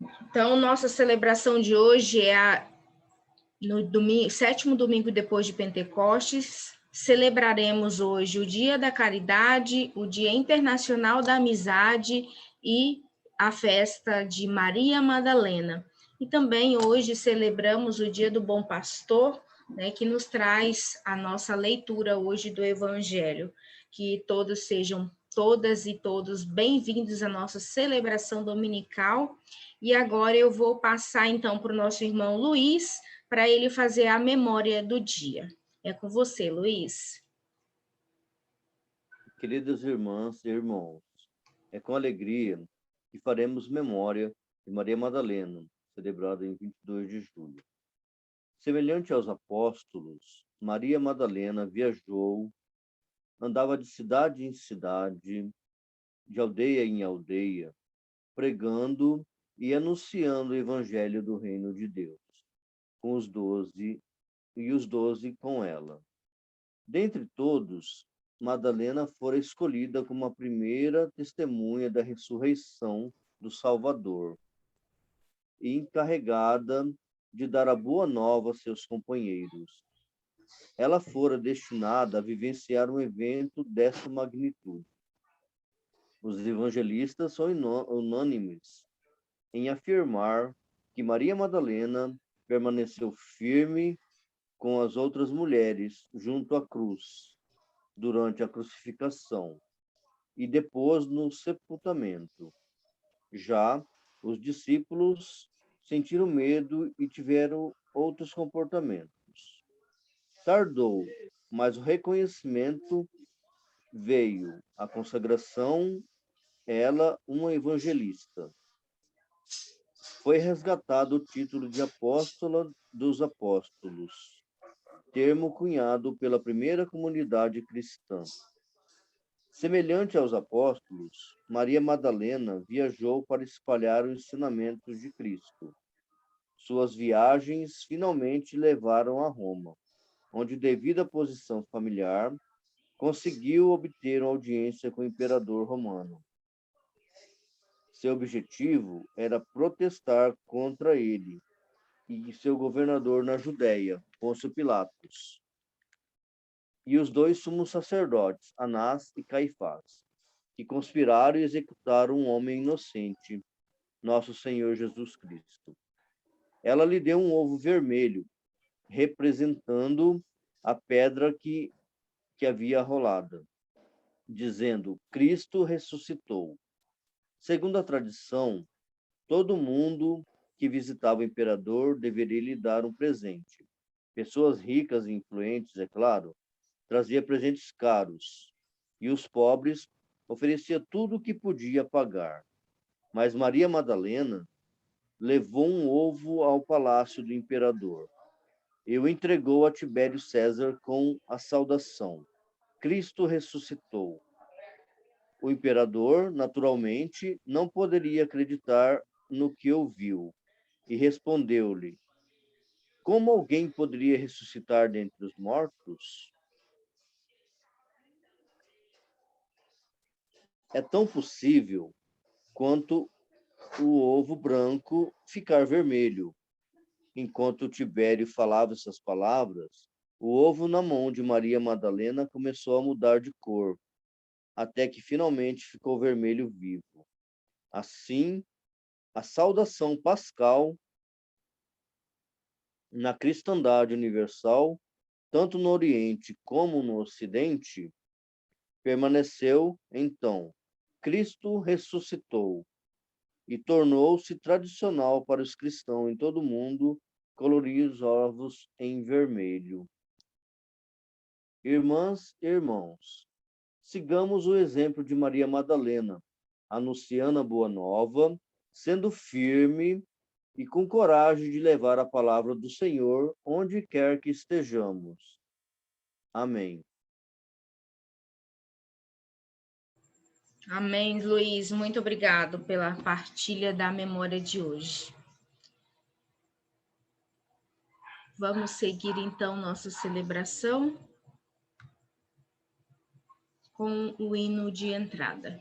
Então, nossa celebração de hoje é no domingo, sétimo domingo depois de Pentecostes. Celebraremos hoje o Dia da Caridade, o Dia Internacional da Amizade e a festa de Maria Madalena. E também hoje celebramos o Dia do Bom Pastor, né, que nos traz a nossa leitura hoje do Evangelho. Que todos sejam, todas e todos, bem-vindos à nossa celebração dominical. E agora eu vou passar então para o nosso irmão Luiz, para ele fazer a memória do dia. É com você, Luiz. Queridas irmãs e irmãos, é com alegria que faremos memória de Maria Madalena, celebrada em 22 de julho. Semelhante aos apóstolos, Maria Madalena viajou, andava de cidade em cidade, de aldeia em aldeia, pregando e anunciando o evangelho do reino de Deus, com os 12 e os 12 com ela. Dentre todos, Madalena fora escolhida como a primeira testemunha da ressurreição do Salvador e encarregada de dar a boa nova a seus companheiros. Ela fora destinada a vivenciar um evento desta magnitude. Os evangelistas são unânimes em afirmar que Maria Madalena permaneceu firme com as outras mulheres junto à cruz durante a crucificação e depois no sepultamento. Já os discípulos sentiram medo e tiveram outros comportamentos. Tardou, mas o reconhecimento veio, a consagração, ela uma evangelista. Foi resgatado o título de apóstola dos apóstolos, termo cunhado pela primeira comunidade cristã. Semelhante aos apóstolos, Maria Madalena viajou para espalhar os ensinamentos de Cristo. Suas viagens finalmente levaram a Roma, onde, devido à posição familiar, conseguiu obter uma audiência com o imperador romano. Seu objetivo era protestar contra ele e seu governador na Judéia, Pôncio Pilatos, e os dois sumos sacerdotes, Anás e Caifás, que conspiraram e executaram um homem inocente, nosso Senhor Jesus Cristo. Ela lhe deu um ovo vermelho, representando a pedra que havia rolado, dizendo: Cristo ressuscitou. Segundo a tradição, todo mundo que visitava o imperador deveria lhe dar um presente. Pessoas ricas e influentes, é claro, trazia presentes caros, e os pobres oferecia tudo o que podia pagar. Mas Maria Madalena levou um ovo ao palácio do imperador e o entregou a Tibério César com a saudação: Cristo ressuscitou. O imperador, naturalmente, não poderia acreditar no que ouviu e respondeu-lhe: Como alguém poderia ressuscitar dentre os mortos? É tão possível quanto o ovo branco ficar vermelho. Enquanto Tibério falava essas palavras, o ovo na mão de Maria Madalena começou a mudar de cor, até que finalmente ficou vermelho vivo. Assim, a saudação pascal na cristandade universal, tanto no Oriente como no Ocidente, permaneceu, então, Cristo ressuscitou, e tornou-se tradicional para os cristãos em todo o mundo colorir os ovos em vermelho. Irmãs e irmãos, sigamos o exemplo de Maria Madalena, anunciando a boa nova, sendo firme e com coragem de levar a palavra do Senhor onde quer que estejamos. Amém. Amém, Luiz. Muito obrigado pela partilha da memória de hoje. Vamos seguir, então, nossa celebração com o hino de entrada.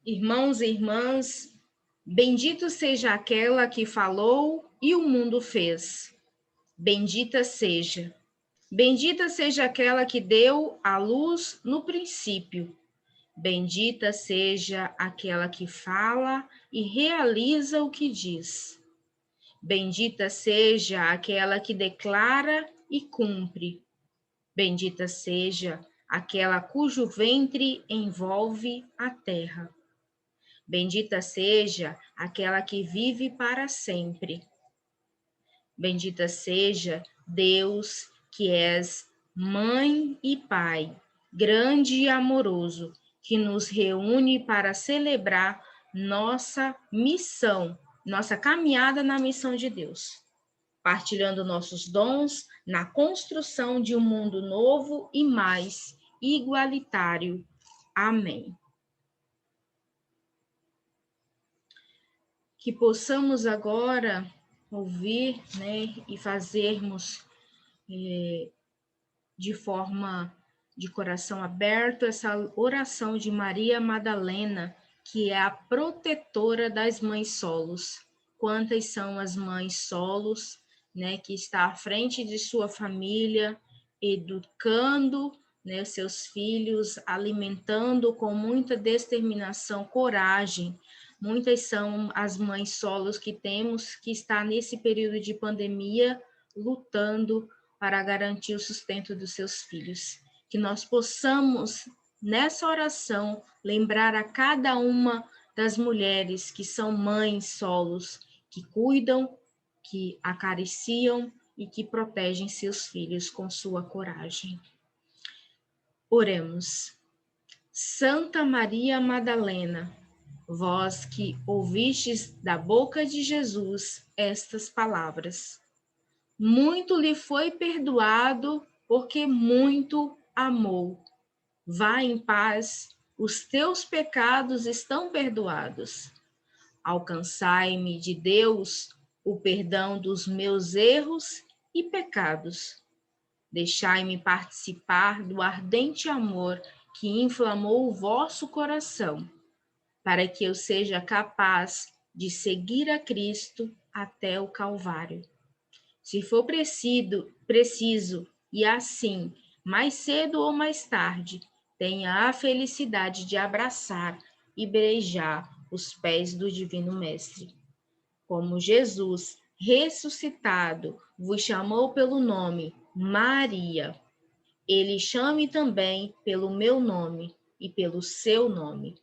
Irmãos e irmãs, bendito seja aquela que falou e o mundo fez. Bendita seja. Bendita seja aquela que deu a luz no princípio. Bendita seja aquela que fala e realiza o que diz. Bendita seja aquela que declara e cumpre. Bendita seja aquela cujo ventre envolve a terra. Bendita seja aquela que vive para sempre. Bendita seja Deus, que és mãe e pai, grande e amoroso, que nos reúne para celebrar nossa missão, nossa caminhada na missão de Deus, partilhando nossos dons na construção de um mundo novo e mais igualitário. Amém. Que possamos agora ouvir, né, e fazermos de forma de coração aberto essa oração de Maria Madalena, que é a protetora das mães solos. Quantas são as mães solos, né, que está à frente de sua família, educando, né, seus filhos, alimentando com muita determinação, coragem. Muitas são as mães solos que temos que está nesse período de pandemia lutando para garantir o sustento dos seus filhos. Que nós possamos, nessa oração, lembrar a cada uma das mulheres que são mães solos, que cuidam, que acariciam e que protegem seus filhos com sua coragem. Oremos. Santa Maria Madalena, vós que ouvistes da boca de Jesus estas palavras, muito lhe foi perdoado, porque muito amou. Vá em paz, os teus pecados estão perdoados. Alcançai-me de Deus o perdão dos meus erros e pecados. Deixai-me participar do ardente amor que inflamou o vosso coração, para que eu seja capaz de seguir a Cristo até o Calvário. Se for preciso, e assim, mais cedo ou mais tarde, tenha a felicidade de abraçar e beijar os pés do Divino Mestre. Como Jesus, ressuscitado, vos chamou pelo nome Maria, ele chame também pelo meu nome e pelo seu nome.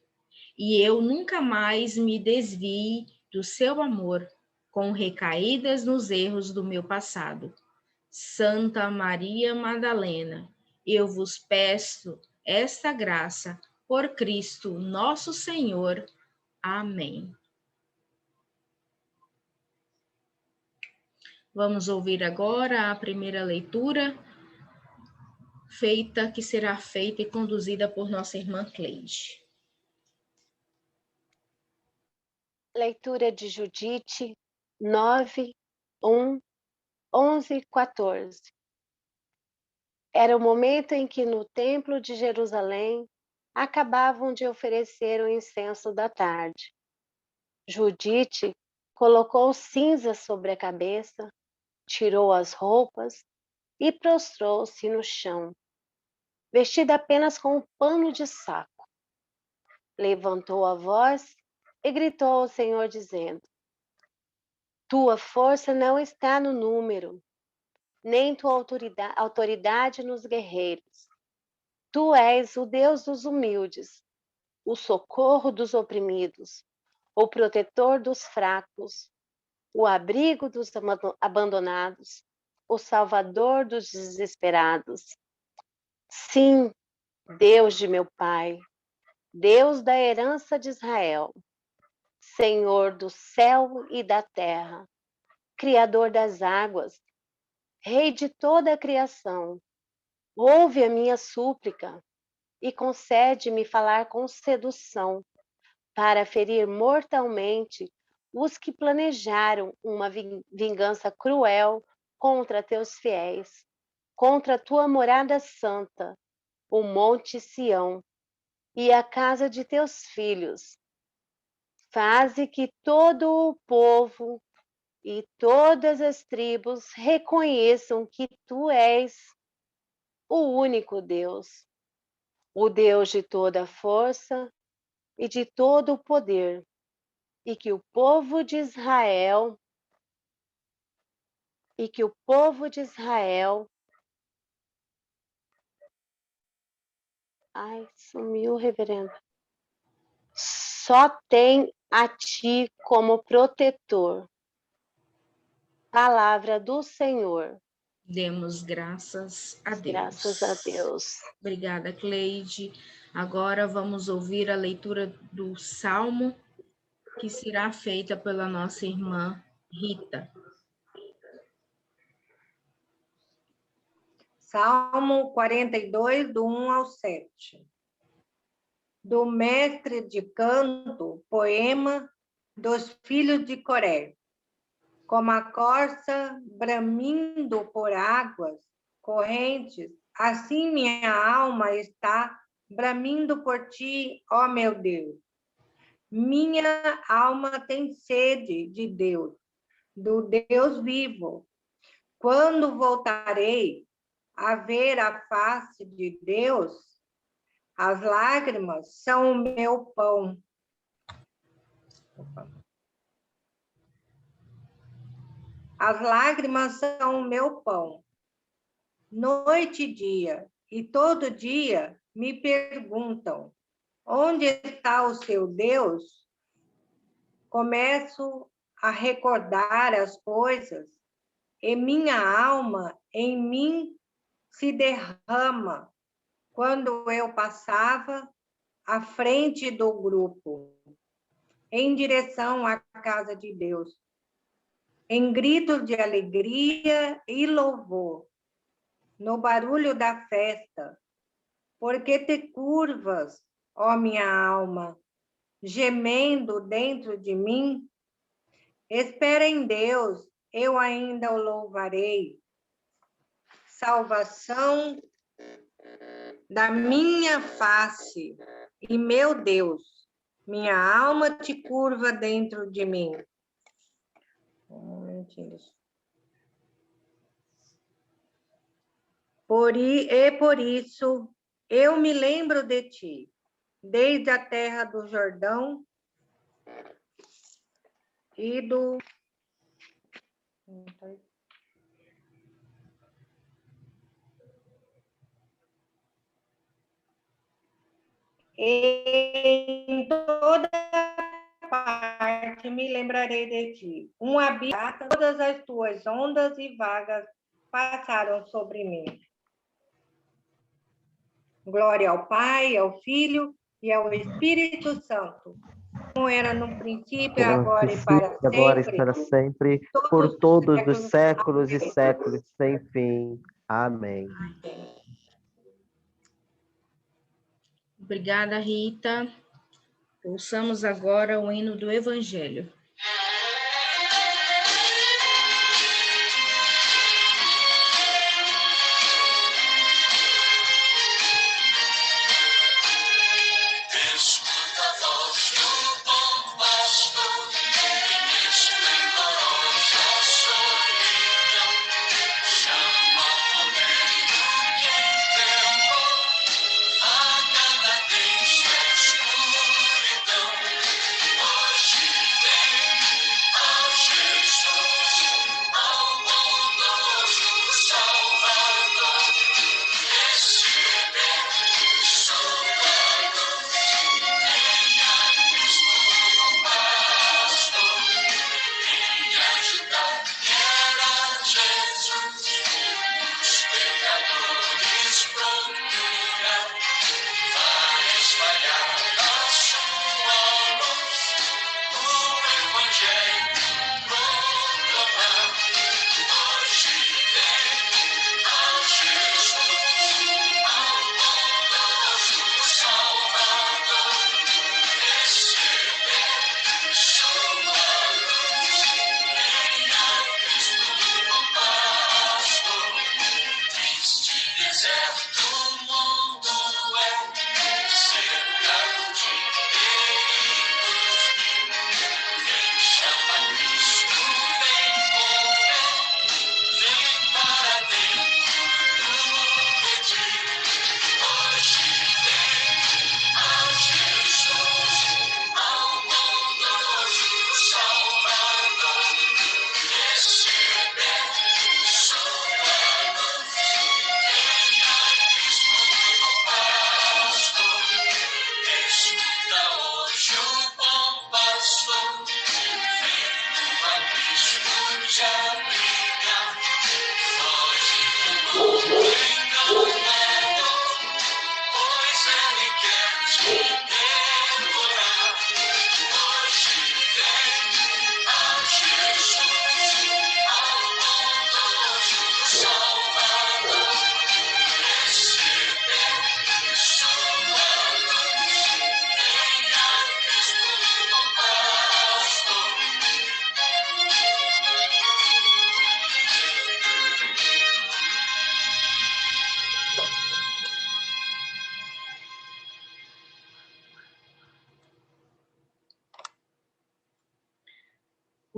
E eu nunca mais me desvie do seu amor, com recaídas nos erros do meu passado. Santa Maria Madalena, eu vos peço esta graça por Cristo nosso Senhor. Amém. Vamos ouvir agora a primeira leitura, que será feita e conduzida por nossa irmã Cleide. Leitura de Judite 9, 1, 11 e 14. Era o momento em que no templo de Jerusalém acabavam de oferecer o incenso da tarde. Judite colocou cinzas sobre a cabeça, tirou as roupas e prostrou-se no chão, vestida apenas com um pano de saco. Levantou a voz e gritou ao Senhor, dizendo: Tua força não está no número, nem tua autoridade nos guerreiros. Tu és o Deus dos humildes, o socorro dos oprimidos, o protetor dos fracos, o abrigo dos abandonados, o salvador dos desesperados. Sim, Deus de meu Pai, Deus da herança de Israel, Senhor do céu e da terra, Criador das águas, Rei de toda a criação, ouve a minha súplica e concede-me falar com sedução, para ferir mortalmente os que planejaram uma vingança cruel contra teus fiéis, contra a tua morada santa, o monte Sião, e a casa de teus filhos, Faze que todo o povo e todas as tribos reconheçam que tu és o único Deus, o Deus de toda força e de todo o poder, e que o povo de Israel ai, sumiu, reverendo, só tem a ti como protetor. Palavra do Senhor. Demos graças a Deus. Graças a Deus. Obrigada, Cleide. Agora vamos ouvir a leitura do Salmo, que será feita pela nossa irmã Rita. Salmo 42, do 1 ao 7. Do mestre de canto, poema dos filhos de Coré. Como a corça bramindo por águas correntes, assim minha alma está bramindo por ti, ó meu Deus. Minha alma tem sede de Deus, do Deus vivo. Quando voltarei a ver a face de Deus, as lágrimas são o meu pão. As lágrimas são o meu pão. Noite e dia, e todo dia me perguntam: onde está o seu Deus? Começo a recordar as coisas, e minha alma em mim se derrama quando eu passava à frente do grupo, em direção à casa de Deus, em gritos de alegria e louvor, no barulho da festa, porque te curvas, ó minha alma, gemendo dentro de mim. Espera em Deus, eu ainda o louvarei. Salvação da minha face, e meu Deus, minha alma te curva dentro de mim. Um momentinho. Por isso, eu me lembro de ti, desde a terra do Jordão e do... Em toda parte me lembrarei de ti. Um abismo, todas as tuas ondas e vagas passaram sobre mim. Glória ao Pai, ao Filho e ao Espírito Santo, como era no princípio, agora e para sempre. Agora e para sempre, por todos os séculos e séculos sem fim. Amém. Obrigada, Rita. Ouçamos agora o hino do Evangelho. Escuta a voz do bom pastor, em esplendorosa solidão, chama por meio de temor, a cada triste escuridão. Hoje vem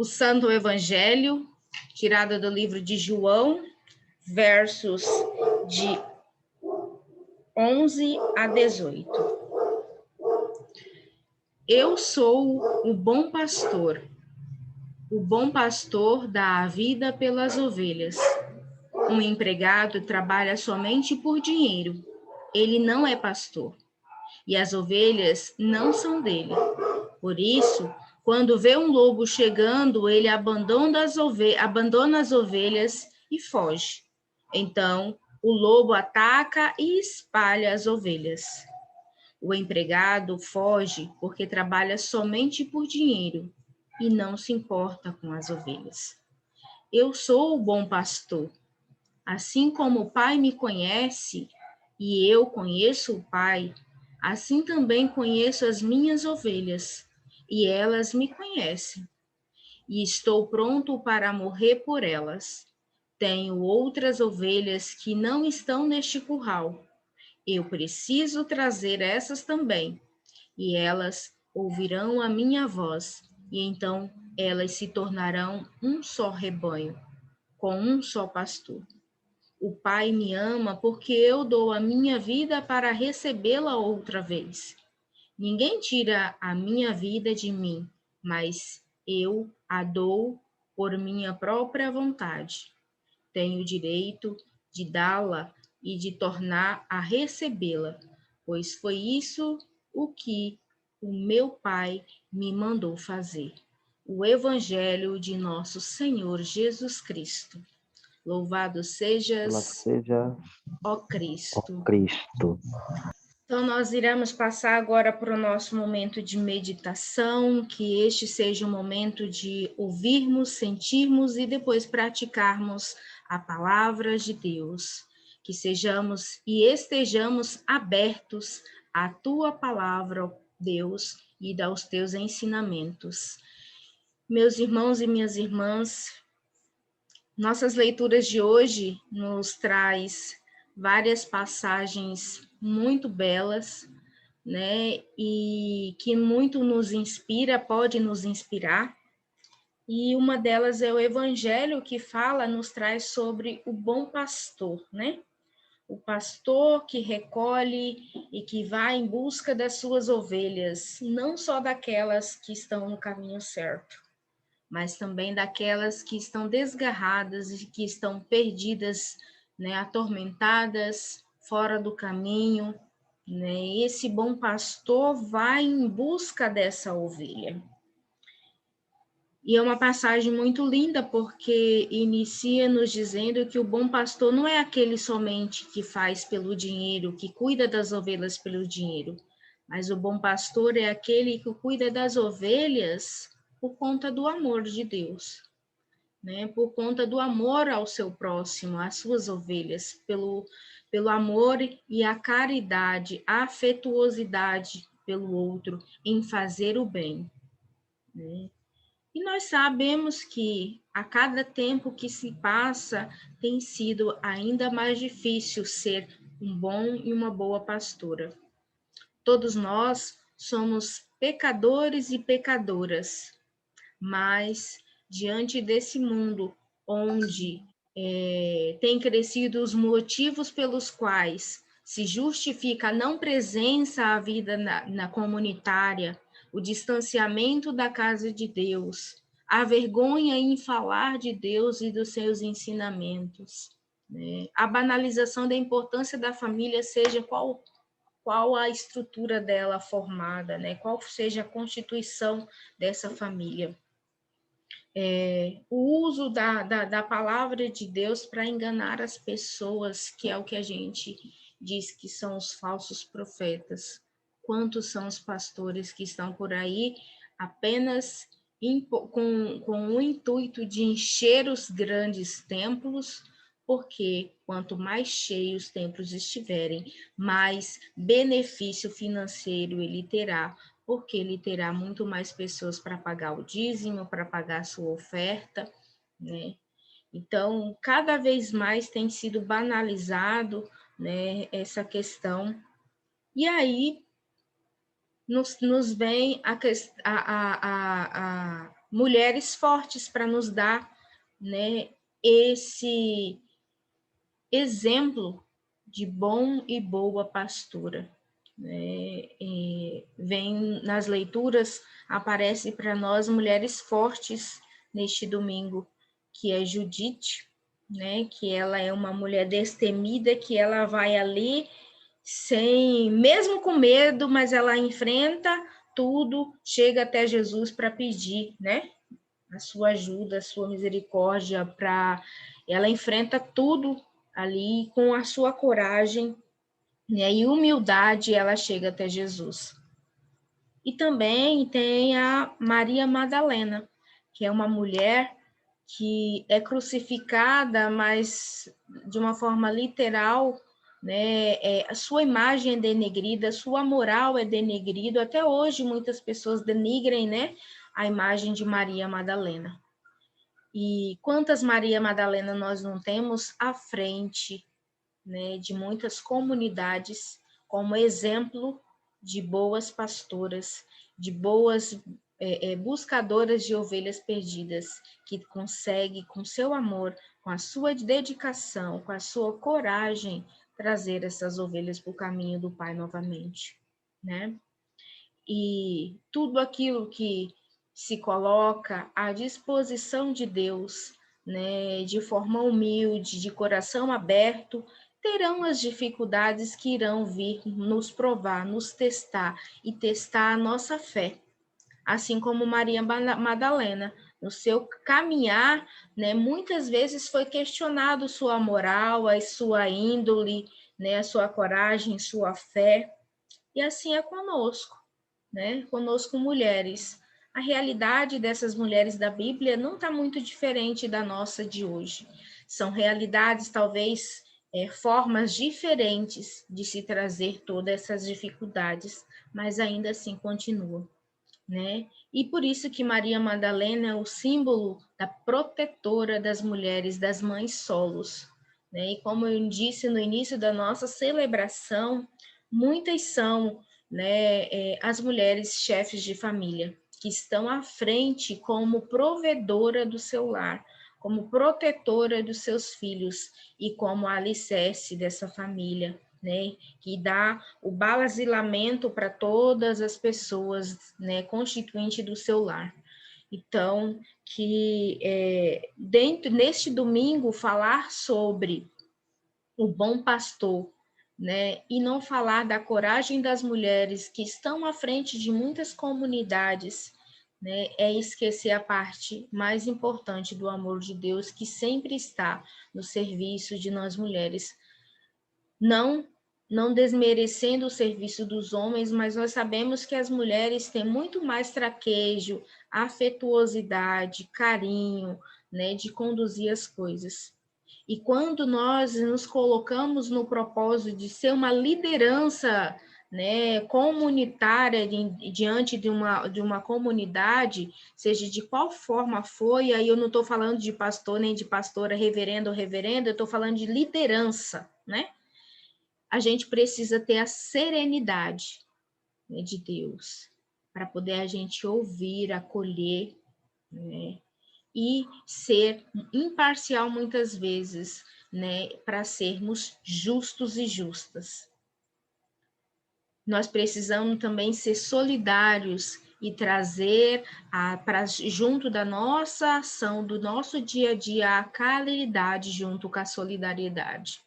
o Santo Evangelho, tirado do livro de João, versos de 11 a 18. Eu sou o bom pastor. O bom pastor dá a vida pelas ovelhas. Um empregado trabalha somente por dinheiro. Ele não é pastor. E as ovelhas não são dele. Por isso, quando vê um lobo chegando, ele abandona as ovelhas e foge. Então, o lobo ataca e espalha as ovelhas. O empregado foge porque trabalha somente por dinheiro e não se importa com as ovelhas. Eu sou o bom pastor. Assim como o Pai me conhece e eu conheço o Pai, assim também conheço as minhas ovelhas, e elas me conhecem. E estou pronto para morrer por elas. Tenho outras ovelhas que não estão neste curral. Eu preciso trazer essas também, e elas ouvirão a minha voz, e então elas se tornarão um só rebanho, com um só pastor. O Pai me ama porque eu dou a minha vida para recebê-la outra vez. Ninguém tira a minha vida de mim, mas eu a dou por minha própria vontade. Tenho o direito de dá-la e de tornar a recebê-la, pois foi isso o que o meu Pai me mandou fazer. O Evangelho de nosso Senhor Jesus Cristo. Louvado Louvado sejas, seja ó o Cristo. Cristo. Então, nós iremos passar agora para o nosso momento de meditação, que este seja um momento de ouvirmos, sentirmos e depois praticarmos a palavra de Deus. Que sejamos e estejamos abertos à tua palavra, ó Deus, e aos teus ensinamentos. Meus irmãos e minhas irmãs, nossas leituras de hoje nos traz várias passagens muito belas, né? E que muito nos inspira, pode nos inspirar. E uma delas é o Evangelho que nos traz sobre o bom pastor, né? O pastor que recolhe e que vai em busca das suas ovelhas, não só daquelas que estão no caminho certo, mas também daquelas que estão desgarradas e que estão perdidas, né, atormentadas, fora do caminho, né? Esse bom pastor vai em busca dessa ovelha. E é uma passagem muito linda, porque inicia nos dizendo que o bom pastor não é aquele somente que faz pelo dinheiro, que cuida das ovelhas pelo dinheiro, mas o bom pastor é aquele que cuida das ovelhas por conta do amor de Deus, né? Por conta do amor ao seu próximo, às suas ovelhas, pelo amor e a caridade, a afetuosidade pelo outro, em fazer o bem, né? E nós sabemos que a cada tempo que se passa tem sido ainda mais difícil ser um bom e uma boa pastora. Todos nós somos pecadores e pecadoras, mas diante desse mundo onde tem crescido os motivos pelos quais se justifica a não presença à vida na comunitária, o distanciamento da casa de Deus, a vergonha em falar de Deus e dos seus ensinamentos, né? A banalização da importância da família, seja qual a estrutura dela formada, né? Qual seja a constituição dessa família. O uso da palavra de Deus para enganar as pessoas, que é o que a gente diz que são os falsos profetas. Quantos são os pastores que estão por aí apenas com o intuito de encher os grandes templos, porque quanto mais cheios os templos estiverem, mais benefício financeiro ele terá, porque ele terá muito mais pessoas para pagar o dízimo, para pagar a sua oferta, né? Então, cada vez mais tem sido banalizado, né, essa questão. E aí nos vem mulheres fortes para nos dar, né, esse exemplo de bom e boa pastora. Vem nas leituras, aparece para nós mulheres fortes neste domingo, que é Judite, né, que ela é uma mulher destemida, que ela vai ali mesmo com medo, mas ela enfrenta tudo, chega até Jesus para pedir, né, a sua ajuda, a sua misericórdia, ela enfrenta tudo ali com a sua coragem, né, e humildade, ela chega até Jesus. E também tem a Maria Madalena, que é uma mulher que é crucificada, mas de uma forma literal, né? A sua imagem é denegrida, a sua moral é denegrida. Até hoje muitas pessoas denigrem, né, a imagem de Maria Madalena. E quantas Maria Madalena nós não temos à frente, né, de muitas comunidades, como exemplo de boas pastoras, de boas buscadoras de ovelhas perdidas, que consegue, com seu amor, com a sua dedicação, com a sua coragem, trazer essas ovelhas para o caminho do Pai novamente, né? E tudo aquilo que se coloca à disposição de Deus, né, de forma humilde, de coração aberto, terão as dificuldades que irão vir nos provar, nos testar e testar a nossa fé. Assim como Maria Madalena, no seu caminhar, né, muitas vezes foi questionado sua moral, a sua índole, né, a sua coragem, sua fé, e assim é conosco, né, conosco mulheres. A realidade dessas mulheres da Bíblia não está muito diferente da nossa de hoje. São realidades, talvez, formas diferentes de se trazer todas essas dificuldades, mas ainda assim continuam, né? E por isso que Maria Madalena é o símbolo da protetora das mulheres, das mães solos, né? E como eu disse no início da nossa celebração, muitas são, né, as mulheres chefes de família, que estão à frente como provedora do seu lar, como protetora dos seus filhos e como alicerce dessa família, né, que dá o basilamento para todas as pessoas, né, constituinte do seu lar. Então, que neste domingo, falar sobre o bom pastor, né, e não falar da coragem das mulheres que estão à frente de muitas comunidades, né, é esquecer a parte mais importante do amor de Deus, que sempre está no serviço de nós mulheres. Não desmerecendo o serviço dos homens, mas nós sabemos que as mulheres têm muito mais traquejo, afetuosidade, carinho, né, de conduzir as coisas. E quando nós nos colocamos no propósito de ser uma liderança, né, comunitária diante de uma comunidade, seja de qual forma foi, aí eu não estou falando de pastor nem de pastora, reverendo ou reverenda, eu estou falando de liderança, né? A gente precisa ter a serenidade, né, de Deus, para poder a gente ouvir, acolher, né, e ser imparcial muitas vezes, né, para sermos justos e justas. Nós precisamos também ser solidários e trazer junto da nossa ação, do nosso dia a dia, a caridade junto com a solidariedade,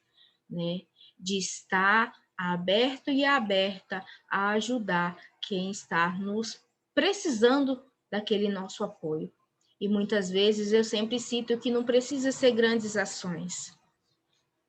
né? De estar aberto e aberta a ajudar quem está nos precisando daquele nosso apoio. E muitas vezes eu sempre cito que não precisa ser grandes ações,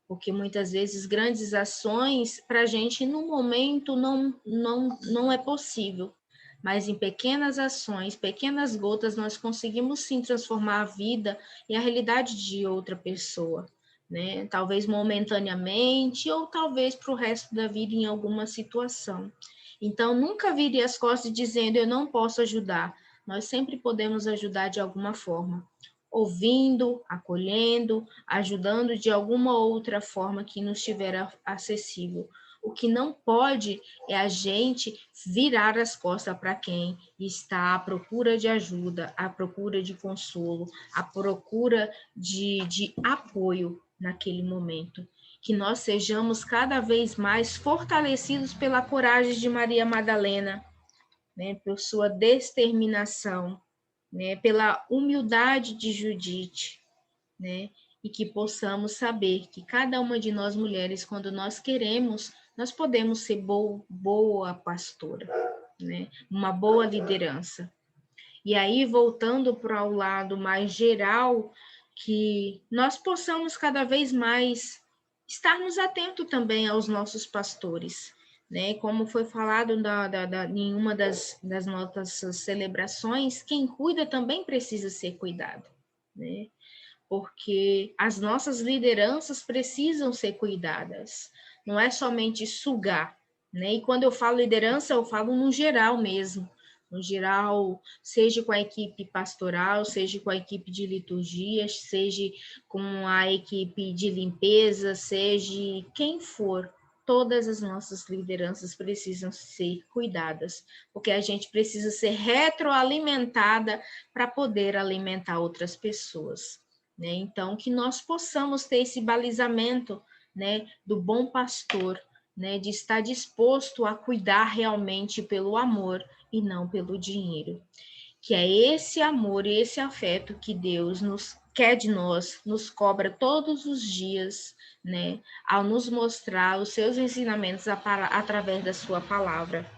porque muitas vezes grandes ações para a gente no momento não é possível, mas em pequenas ações, pequenas gotas, nós conseguimos sim transformar a vida e a realidade de outra pessoa, né? Talvez momentaneamente ou talvez para o resto da vida em alguma situação. Então, nunca vire as costas dizendo eu não posso ajudar. Nós sempre podemos ajudar de alguma forma, ouvindo, acolhendo, ajudando de alguma outra forma que nos estiver acessível. O que não pode é a gente virar as costas para quem está à procura de ajuda, à procura de consolo, à procura de apoio naquele momento. Que nós sejamos cada vez mais fortalecidos pela coragem de Maria Madalena, né, por sua determinação, né, pela humildade de Judite, né, e que possamos saber que cada uma de nós mulheres, quando nós queremos, nós podemos ser boa pastora, né, uma boa liderança. E aí, voltando para o lado mais geral, que nós possamos cada vez mais estarmos atentos também aos nossos pastores, né? Como foi falado em uma das nossas celebrações, quem cuida também precisa ser cuidado, né? Porque as nossas lideranças precisam ser cuidadas, não é somente sugar, né? E quando eu falo liderança, eu falo no geral mesmo, no geral, seja com a equipe pastoral, seja com a equipe de liturgia, seja com a equipe de limpeza, seja quem for, todas as nossas lideranças precisam ser cuidadas, porque a gente precisa ser retroalimentada para poder alimentar outras pessoas, né? Então, que nós possamos ter esse balizamento, né, do bom pastor, né, de estar disposto a cuidar realmente pelo amor e não pelo dinheiro. Que é esse amor e esse afeto que Deus nos quer de nós, nos cobra todos os dias, né, ao nos mostrar os seus ensinamentos através da sua palavra.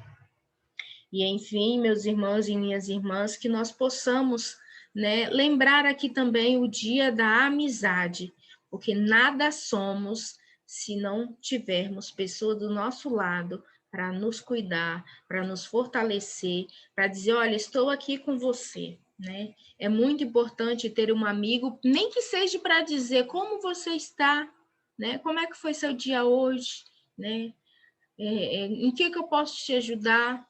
E, enfim, meus irmãos e minhas irmãs, que nós possamos, né, lembrar aqui também o dia da amizade, porque nada somos se não tivermos pessoas do nosso lado para nos cuidar, para nos fortalecer, para dizer, olha, estou aqui com você, né? É muito importante ter um amigo, nem que seja para dizer como você está, né? Como é que foi seu dia hoje, né? Em que eu posso te ajudar?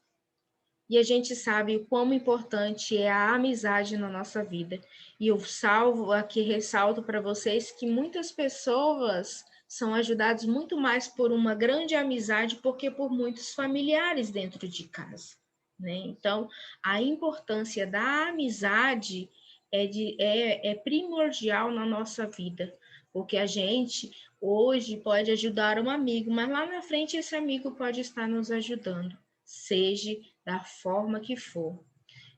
E a gente sabe o quão importante é a amizade na nossa vida. E eu ressalto para vocês que muitas pessoas são ajudadas muito mais por uma grande amizade porque por muitos familiares dentro de casa, né? Então, a importância da amizade é primordial na nossa vida, porque a gente hoje pode ajudar um amigo, mas lá na frente esse amigo pode estar nos ajudando, seja da forma que for.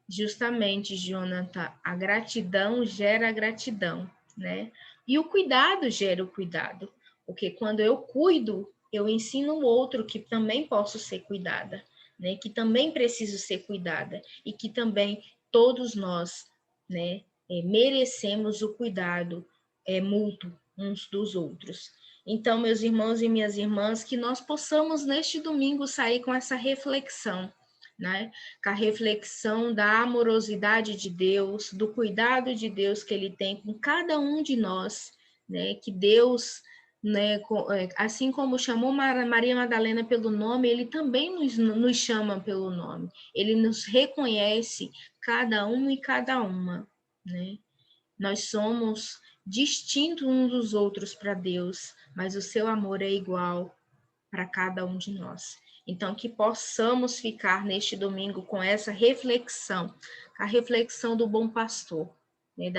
Justamente, Jonathan, a gratidão gera gratidão, né? E o cuidado gera o cuidado, porque quando eu cuido, eu ensino o outro que também posso ser cuidada, né? Que também preciso ser cuidada e que também todos nós, né, merecemos o cuidado mútuo uns dos outros. Então, meus irmãos e minhas irmãs, que nós possamos neste domingo sair com essa reflexão, né? Com a reflexão da amorosidade de Deus, do cuidado de Deus que Ele tem com cada um de nós, né? Que Deus, né, assim como chamou Maria Madalena pelo nome, Ele também nos chama pelo nome. Ele nos reconhece cada um e cada uma, né? Nós somos distintos uns dos outros para Deus, mas o seu amor é igual para cada um de nós. Então, que possamos ficar neste domingo com essa reflexão, a reflexão do bom pastor, né,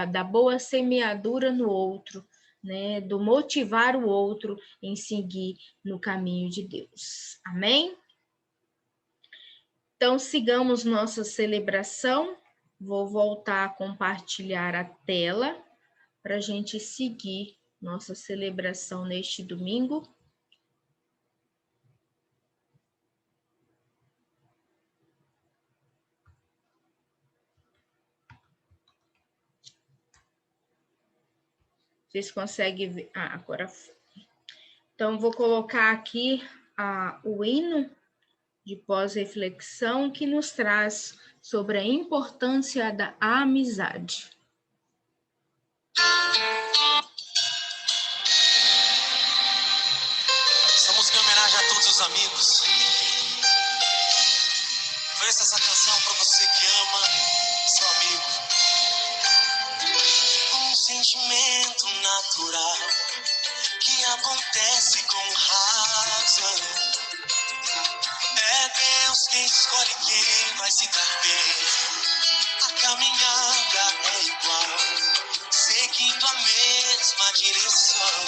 da boa semeadura no outro, né, do motivar o outro em seguir no caminho de Deus. Amém? Então, sigamos nossa celebração. Vou voltar a compartilhar a tela para a gente seguir nossa celebração neste domingo. Vocês conseguem ver? Ah, agora foi. Então, vou colocar aqui o hino de pós-reflexão que nos traz sobre a importância da amizade. Essa música é em homenagem a todos os amigos. Ofereço essa canção para você que ama seu amigo. sentimento natural que acontece com razão. É Deus quem escolhe quem vai se dar bem. A caminhada é igual, seguindo a mesma direção.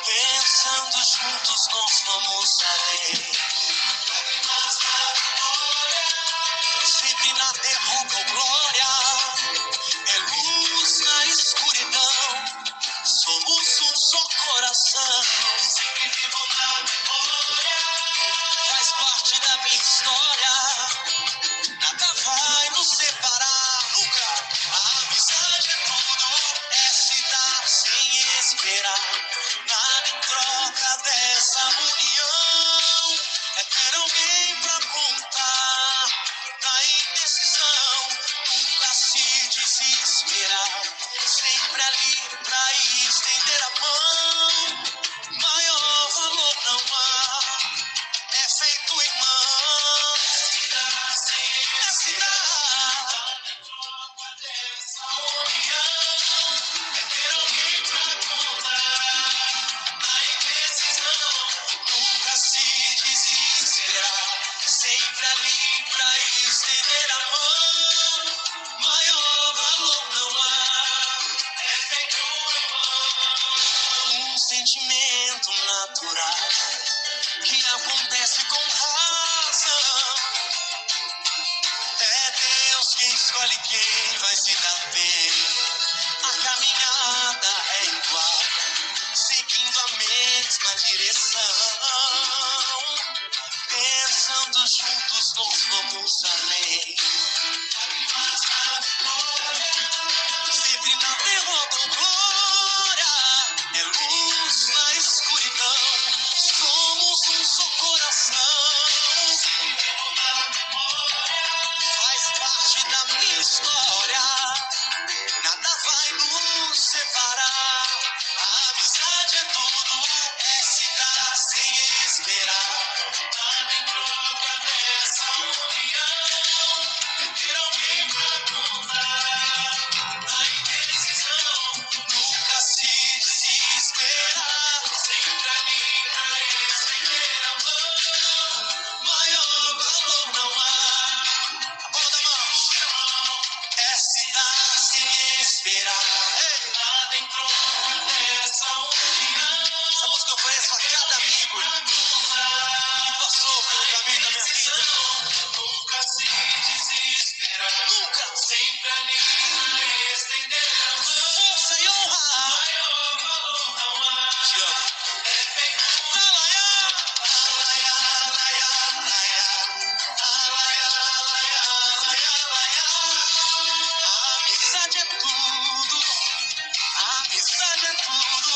Pensando juntos nós vamos além. Lágrimas na vitória, sempre na derrota ou glória. É luz na escuridão, somos um só coração. Sempre vivo na memória, faz parte da minha história. Nada vai nos separar, nunca. A amizade é tudo, é se dar sem esperar. Nada em troca dessa união. É ter alguém pra contar. Na indecisão, nunca se desesperar. Sempre ali pra estender a mão. Maior valor não há. É feito em mão. É se dar. Essa união é ter alguém pra contar. Na indecisão, nunca se desesperar. Sempre ali pra estender a mão. Maior valor não há. É feito em mão. Um sentimento natural que acontece com razão. É Deus quem escolhe quem vai se dar bem. A caminhada é igual, seguindo a mesma direção. Pensando juntos nós vamos além. Lágrimas na vitória, sempre na derrota ou glória. É luz na escuridão, somos um só coração. Vivo na memória, faz parte da minha história. Nada vai nos separar. A amizade é tudo, é se dar sem esperar. Nada em troca dessa união. É ter alguém pra contar. Na indecisão, nunca se desesperar. Sempre ali pra estender a mão. Maior valor não há. A palma da mão. É se dar sem esperar. Ei! Nada em troca dessa união. Essa música eu conheço a cada amigo que passou pelo caminho da minha vida. Nunca se desesperar. Nunca. Sempre ali pra estender a mão. Força e honra. Maior valor não há. Te amo. É feito. Alaiá. Alaiá, alaiá, alaiá. Alaiá, alaiá, alaiá, alaiá. A amizade é tudo, a amizade é tudo.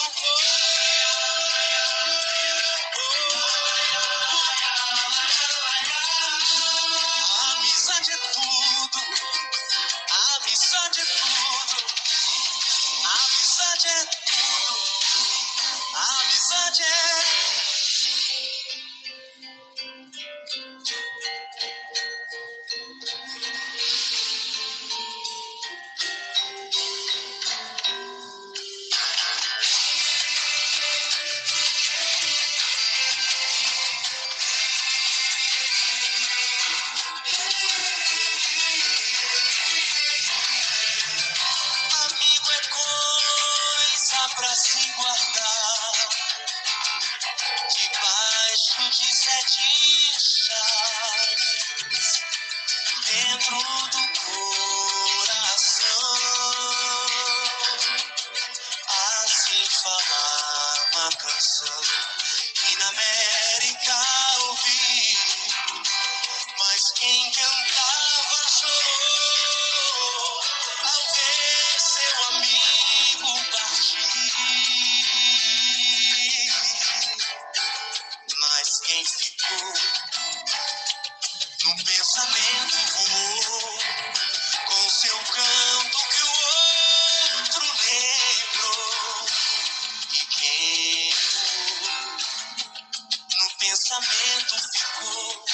A amizade é tudo, a amizade é tudo, a amizade é tudo, a amizade é. Amigo é coisa pra se guardar debaixo de sete chaves dentro do coração. Assim falava a canção que na América ouvi, mas quem cantava chorou ao ver seu amigo partir. Mas quem ficou no pensamento voou com seu canto que o outro lembrou. E quem no pensamento ficou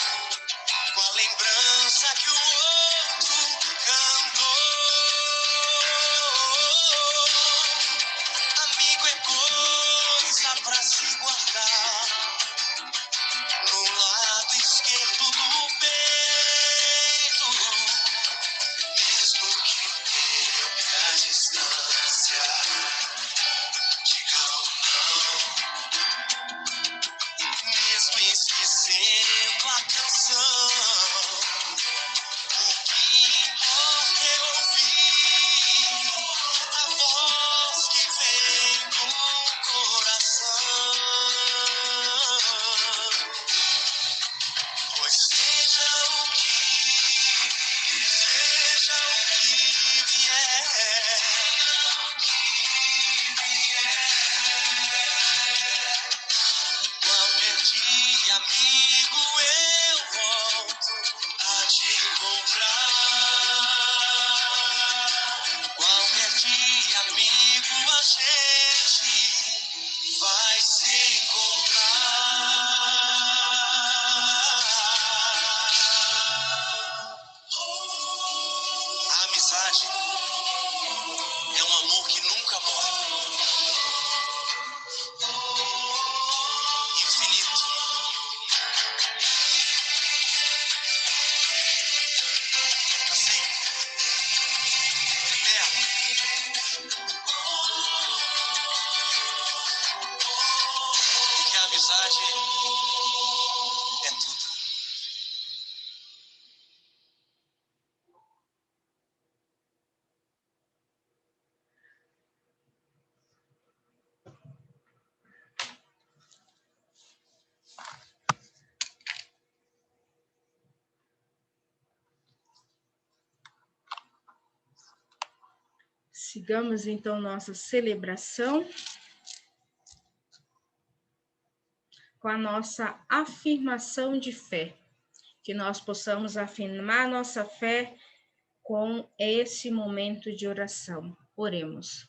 com a lembrança que o outro cantou. amigo, eu volto a te encontrar. Qualquer dia, amigo, a gente vai se encontrar. A amizade é um amor que nunca morre. Infinito. Pra sempre. Eterno. Porque a amizade é tudo. Sigamos então nossa celebração com a nossa afirmação de fé, que nós possamos afirmar nossa fé com esse momento de oração. Oremos.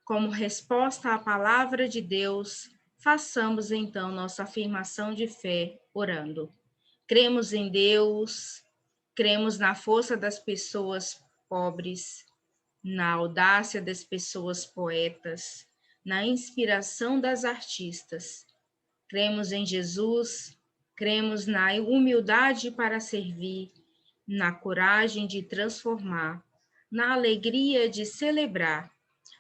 Como resposta à palavra de Deus, façamos então nossa afirmação de fé orando. Cremos em Deus, cremos na força das pessoas pobres, na audácia das pessoas poetas, na inspiração das artistas. Cremos em Jesus, cremos na humildade para servir, na coragem de transformar, na alegria de celebrar,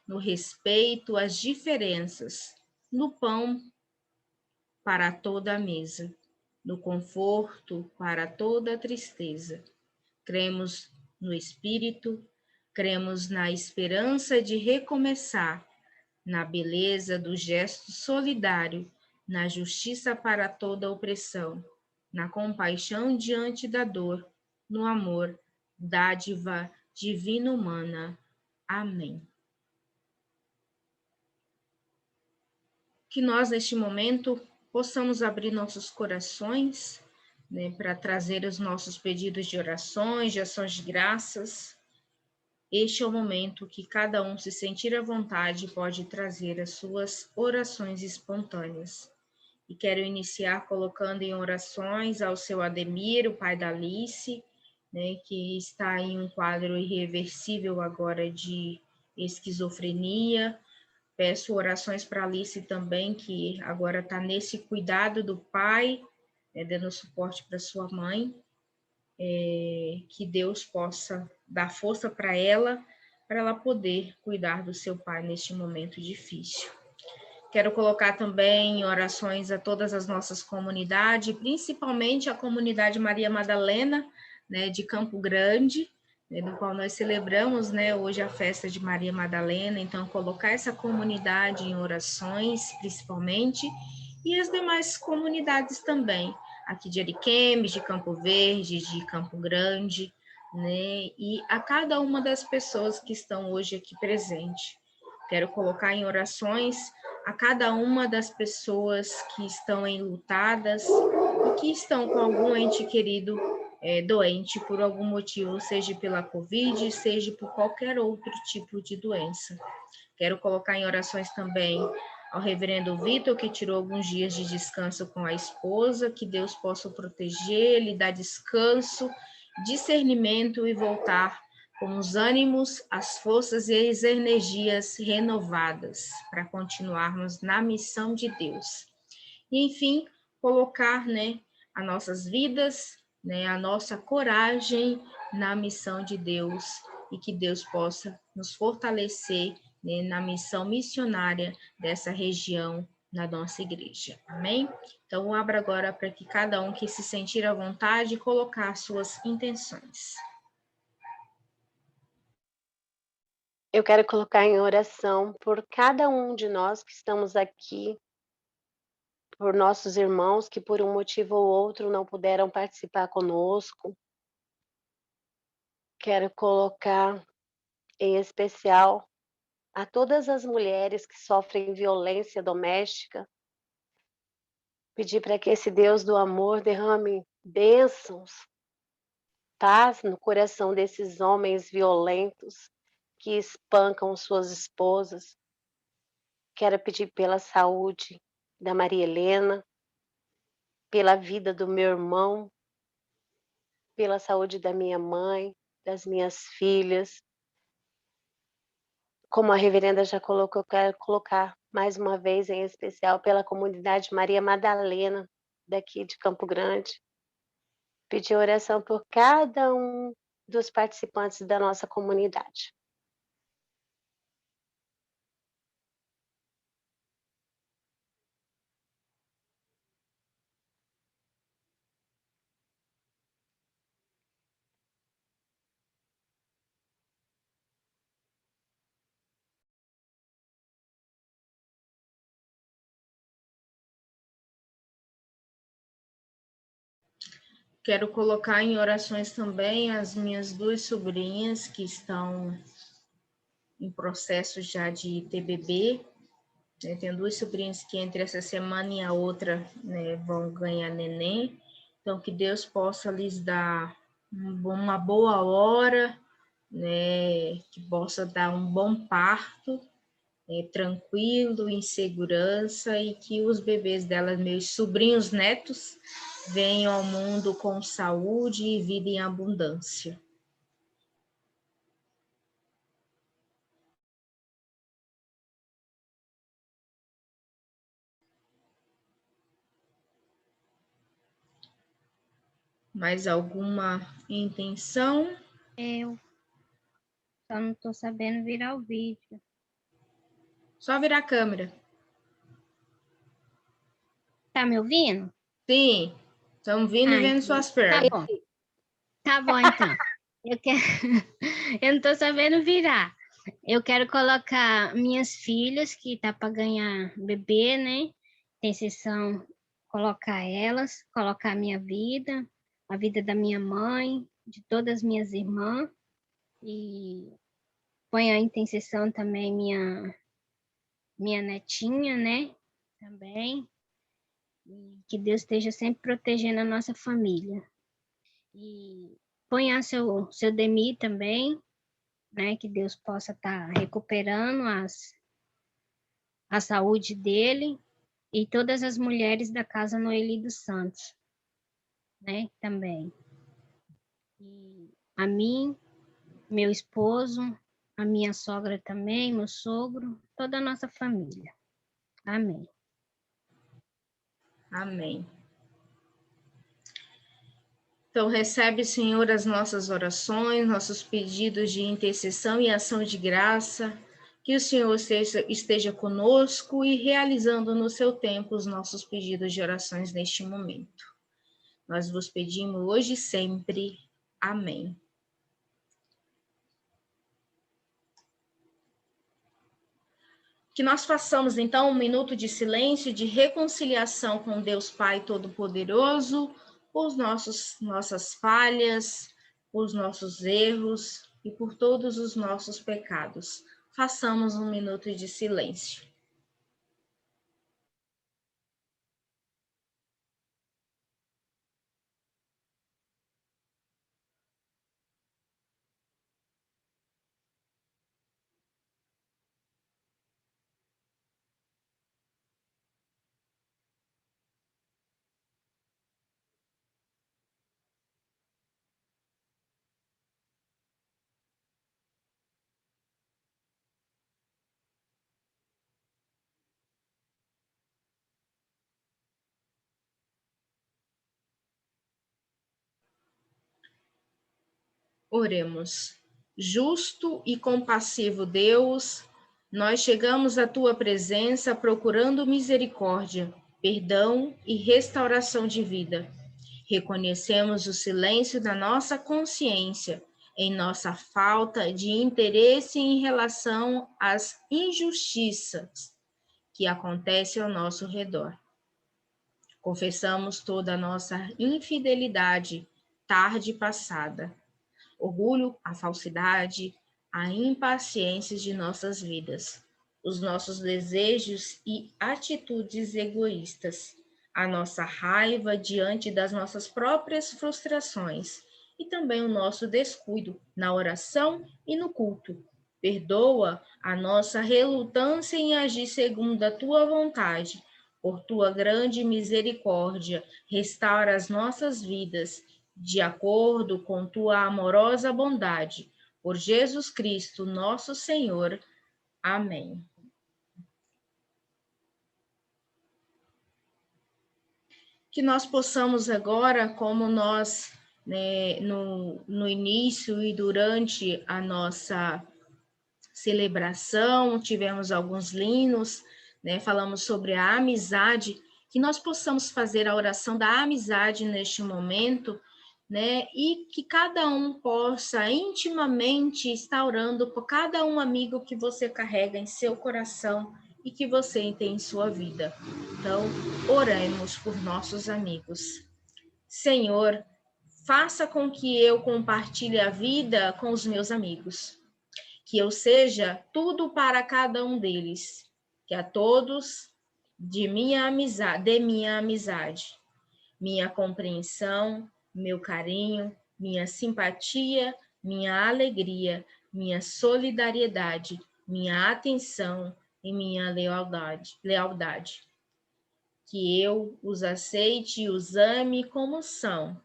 no respeito às diferenças, no pão para toda a mesa, no conforto para toda a tristeza. Cremos no Espírito, cremos na esperança de recomeçar, na beleza do gesto solidário, na justiça para toda opressão, na compaixão diante da dor, no amor, dádiva divina humana. Amém. Que nós, neste momento, possamos abrir nossos corações, né, para trazer os nossos pedidos de orações, de ações de graças. Este é o momento que cada um se sentir à vontade pode trazer as suas orações espontâneas. E quero iniciar colocando em orações ao seu Ademir, o pai da Alice, né, que está em um quadro irreversível agora de esquizofrenia. Peço orações para Alice também, que agora está nesse cuidado do pai, dando suporte para sua mãe. Que Deus possa dar força para ela poder cuidar do seu pai neste momento difícil. Quero colocar também em orações a todas as nossas comunidades, principalmente a comunidade Maria Madalena, né, de Campo Grande, né, do qual nós celebramos, né, hoje a festa de Maria Madalena. Então, colocar essa comunidade em orações, principalmente, e as demais comunidades também, aqui de Ariquemes, de Campo Verde, de Campo Grande, né, e a cada uma das pessoas que estão hoje aqui presentes. Quero colocar em orações a cada uma das pessoas que estão enlutadas e que estão com algum ente querido doente por algum motivo, seja pela Covid, seja por qualquer outro tipo de doença. Quero colocar em orações também ao reverendo Vitor, que tirou alguns dias de descanso com a esposa, que Deus possa o proteger, lhe dar descanso, discernimento e voltar com os ânimos, as forças e as energias renovadas para continuarmos na missão de Deus. E, enfim, colocar, né, as nossas vidas, né, a nossa coragem na missão de Deus e que Deus possa nos fortalecer, né, na missão missionária dessa região na nossa igreja. Amém? Então, eu abro agora para que cada um que se sentir à vontade colocar suas intenções. Eu quero colocar em oração por cada um de nós que estamos aqui, por nossos irmãos que por um motivo ou outro não puderam participar conosco. Quero colocar em especial a todas as mulheres que sofrem violência doméstica, Pedir para que esse Deus do amor derrame bênçãos, paz no coração desses homens violentos que espancam suas esposas. Quero pedir pela saúde da Maria Helena, pela vida do meu irmão, pela saúde da minha mãe, das minhas filhas. Como a reverenda já colocou, eu quero colocar mais uma vez, em especial, pela comunidade Maria Madalena, daqui de Campo Grande. Pedir oração por cada um dos participantes da nossa comunidade. Quero colocar em orações também as minhas duas sobrinhas que estão em processo já de TBB. Tenho duas sobrinhas que entre essa semana e a outra, né, vão ganhar neném. Então, que Deus possa lhes dar uma boa hora, né, que possa dar um bom parto, tranquilo, em segurança, e que os bebês delas, meus sobrinhos netos, venham ao mundo com saúde e vida em abundância. Mais alguma intenção? Eu só não estou sabendo virar o vídeo. Só virar a câmera. Tá me ouvindo? Sim, estamos vindo e vendo então, suas pernas. Tá bom. Tá bom, então. Eu não estou sabendo virar. Eu quero colocar minhas filhas, que tá para ganhar bebê, né? Tem sessão, colocar elas, colocar a minha vida, a vida da minha mãe, de todas as minhas irmãs. E põe a intercessão também minha netinha, né? Também. E que Deus esteja sempre protegendo a nossa família. E ponha seu Demi também, né? Que Deus possa estar recuperando a saúde dele e todas as mulheres da Casa Noeli dos Santos, né? Também. E a mim, meu esposo, a minha sogra também, meu sogro, toda a nossa família. Amém. Amém. Então, recebe, Senhor, as nossas orações, nossos pedidos de intercessão e ação de graça, que o Senhor esteja conosco e realizando no seu tempo os nossos pedidos de orações neste momento. Nós vos pedimos hoje e sempre. Amém. Que nós façamos, então, um minuto de silêncio, de reconciliação com Deus Pai Todo-Poderoso, por nossas falhas, os nossos erros e por todos os nossos pecados. Façamos um minuto de silêncio. Oremos. Justo e compassivo Deus, nós chegamos à tua presença procurando misericórdia, perdão e restauração de vida. Reconhecemos o silêncio da nossa consciência em nossa falta de interesse em relação às injustiças que acontecem ao nosso redor. Confessamos toda a nossa infidelidade, tarde passada, orgulho, a falsidade, a impaciência de nossas vidas, os nossos desejos e atitudes egoístas, a nossa raiva diante das nossas próprias frustrações e também o nosso descuido na oração e no culto. Perdoa a nossa relutância em agir segundo a tua vontade. Por tua grande misericórdia, restaura as nossas vidas, de acordo com tua amorosa bondade. Por Jesus Cristo, nosso Senhor. Amém. Que nós possamos agora, como nós, né, no início e durante a nossa celebração, tivemos alguns hinos, né, falamos sobre a amizade, que nós possamos fazer a oração da amizade neste momento, né, e que cada um possa intimamente estar orando por cada um amigo que você carrega em seu coração e que você tem em sua vida. Então, oremos por nossos amigos. Senhor, faça com que eu compartilhe a vida com os meus amigos, que eu seja tudo para cada um deles, que a todos dê minha amizade, minha compreensão, meu carinho, minha simpatia, minha alegria, minha solidariedade, minha atenção e minha lealdade. Que eu os aceite e os ame como são,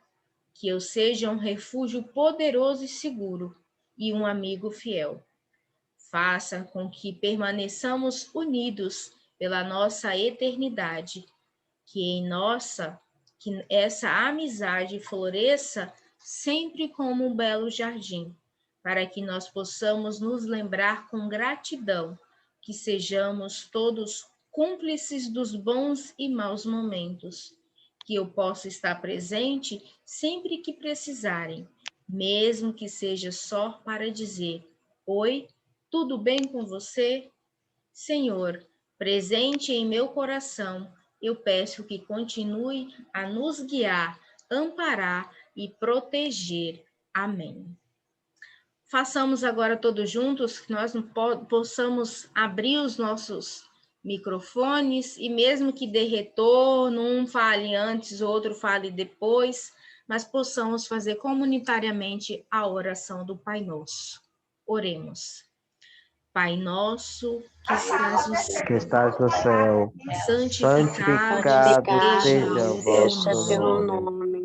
que eu seja um refúgio poderoso e seguro e um amigo fiel. Faça com que permaneçamos unidos pela nossa eternidade, que essa amizade floresça sempre como um belo jardim, para que nós possamos nos lembrar com gratidão, que sejamos todos cúmplices dos bons e maus momentos, que eu possa estar presente sempre que precisarem, mesmo que seja só para dizer: oi, tudo bem com você? Senhor, presente em meu coração, eu peço que continue a nos guiar, amparar e proteger. Amém. Façamos agora todos juntos, que nós possamos abrir os nossos microfones e mesmo que dê retorno, um fale antes, outro fale depois, mas possamos fazer comunitariamente a oração do Pai Nosso. Oremos. Pai nosso, que estás no céu, santificado seja o vosso nome.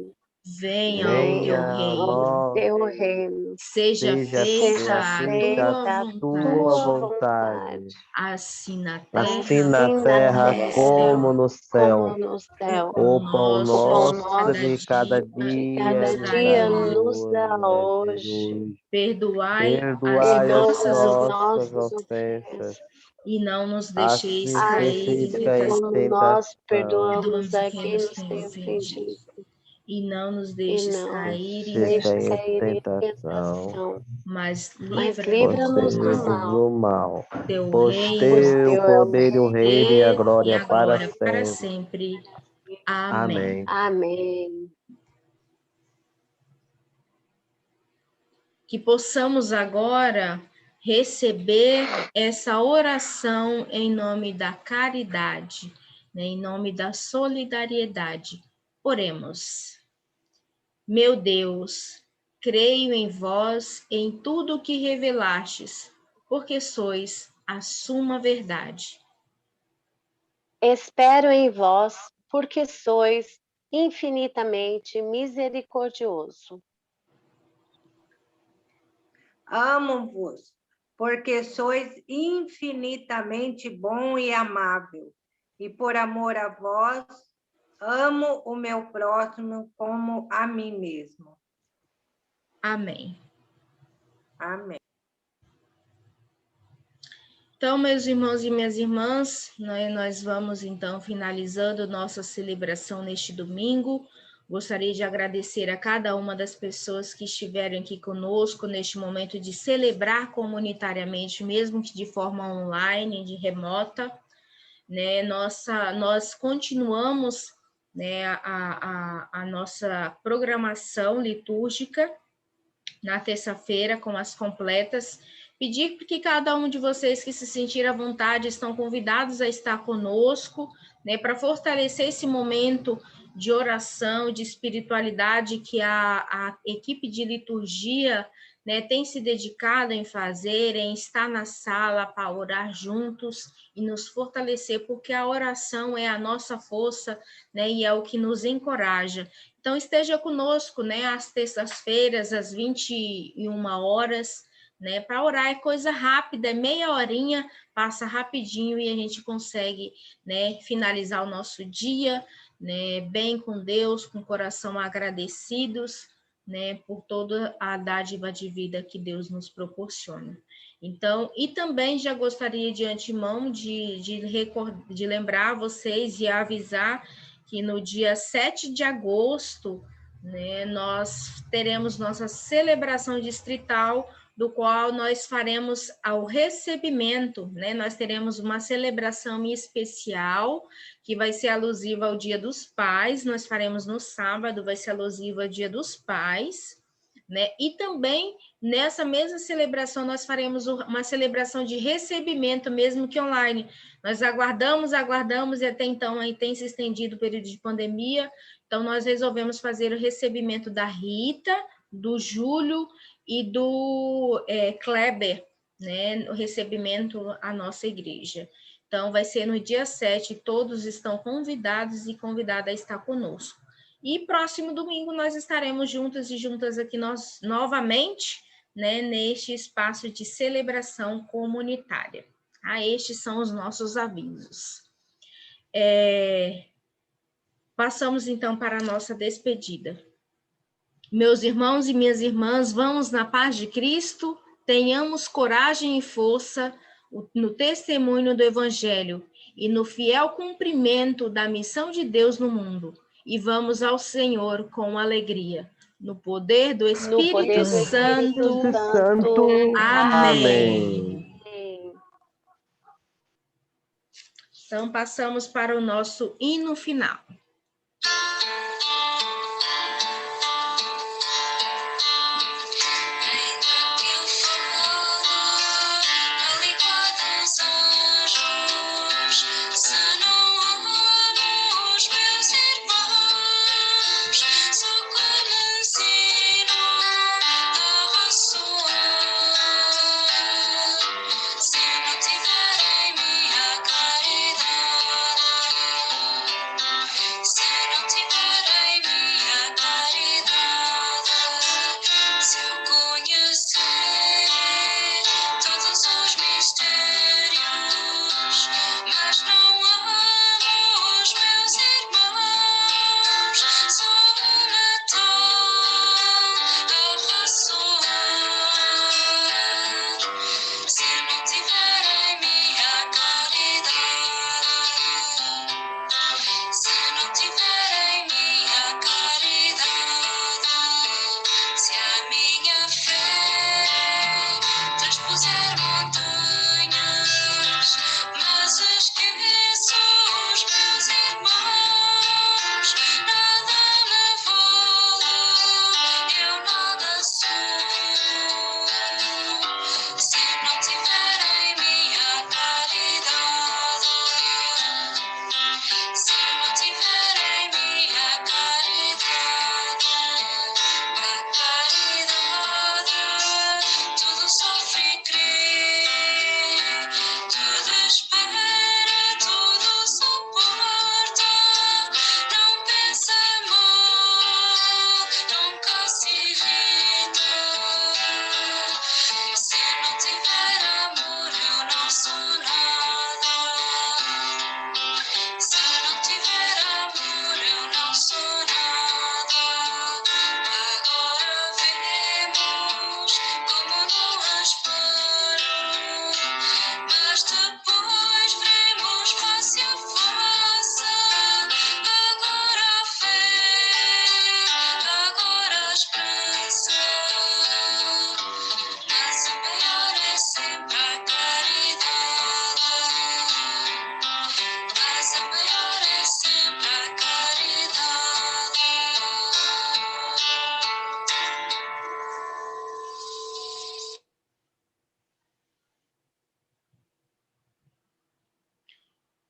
Venha o teu reino, seja feita a tua vontade, assim na terra como no céu. O pão nosso de cada dia nos dá hoje. Perdoai as nossas ofensas e não nos deixeis cair em tentação. Nós perdoamos a quem nos tem ofendido. E não nos deixes cair em tentação, mas livra-nos do mal. Pois teu poder, o reino e a glória para sempre. Amém. Amém. Que possamos agora receber essa oração em nome da caridade, né, em nome da solidariedade. Oremos. Meu Deus, creio em vós, em tudo o que revelastes, porque sois a suma verdade. Espero em vós, porque sois infinitamente misericordioso. Amo-vos, porque sois infinitamente bom e amável, e por amor a vós, amo o meu próximo como a mim mesmo. Amém. Amém. Então, meus irmãos e minhas irmãs, nós vamos então finalizando nossa celebração neste domingo. Gostaria de agradecer a cada uma das pessoas que estiveram aqui conosco neste momento de celebrar comunitariamente, mesmo que de forma online, de remota, né? Nós continuamos, né, a nossa programação litúrgica na terça-feira com as completas. Pedir que cada um de vocês que se sentir à vontade estão convidados a estar conosco, né, para fortalecer esse momento de oração, de espiritualidade que a equipe de liturgia, né, tem se dedicado em fazer, em estar na sala para orar juntos e nos fortalecer, porque a oração é a nossa força, né, e é o que nos encoraja. Então, esteja conosco, né, às terças-feiras, às 21 horas, né, para orar é coisa rápida, é meia horinha, passa rapidinho e a gente consegue, né, finalizar o nosso dia, né, bem com Deus, com o coração agradecidos, né, por toda a dádiva de vida que Deus nos proporciona. Então, e também já gostaria de antemão de lembrar vocês e avisar que no dia 7 de agosto, né, nós teremos nossa celebração distrital, do qual nós faremos ao recebimento, né? Nós teremos uma celebração especial, que vai ser alusiva ao Dia dos Pais, nós faremos no sábado, vai ser alusiva ao Dia dos Pais, né? E também, nessa mesma celebração, nós faremos uma celebração de recebimento, mesmo que online. Nós aguardamos, e até então aí tem se estendido o período de pandemia, então nós resolvemos fazer o recebimento da Rita, do Júlio e do Kleber, né, o recebimento à nossa igreja. Então, vai ser no dia 7, todos estão convidados e convidadas a estar conosco. E próximo domingo nós estaremos juntas e juntas aqui nós novamente, né, neste espaço de celebração comunitária. Estes são os nossos avisos. Passamos então para a nossa despedida. Meus irmãos e minhas irmãs, vamos na paz de Cristo, tenhamos coragem e força no testemunho do Evangelho e no fiel cumprimento da missão de Deus no mundo. E vamos ao Senhor com alegria. No poder do Espírito Santo. Amém. Então, passamos para o nosso hino final.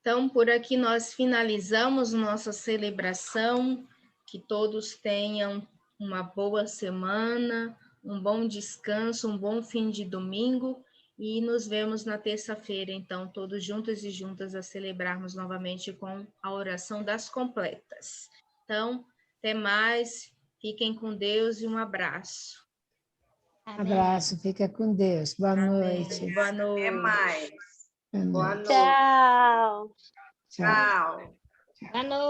Então, por aqui nós finalizamos nossa celebração, que todos tenham uma boa semana, um bom descanso, um bom fim de domingo, e nos vemos na terça-feira, então, todos juntos e juntas a celebrarmos novamente com a oração das completas. Então, até mais, fiquem com Deus e um abraço. Abraço, fica com Deus. Boa Amém. noite. Boa noite. Até mais. Boa Boa noite. noite. Tchau. Tchau. Tchau. Boa noite.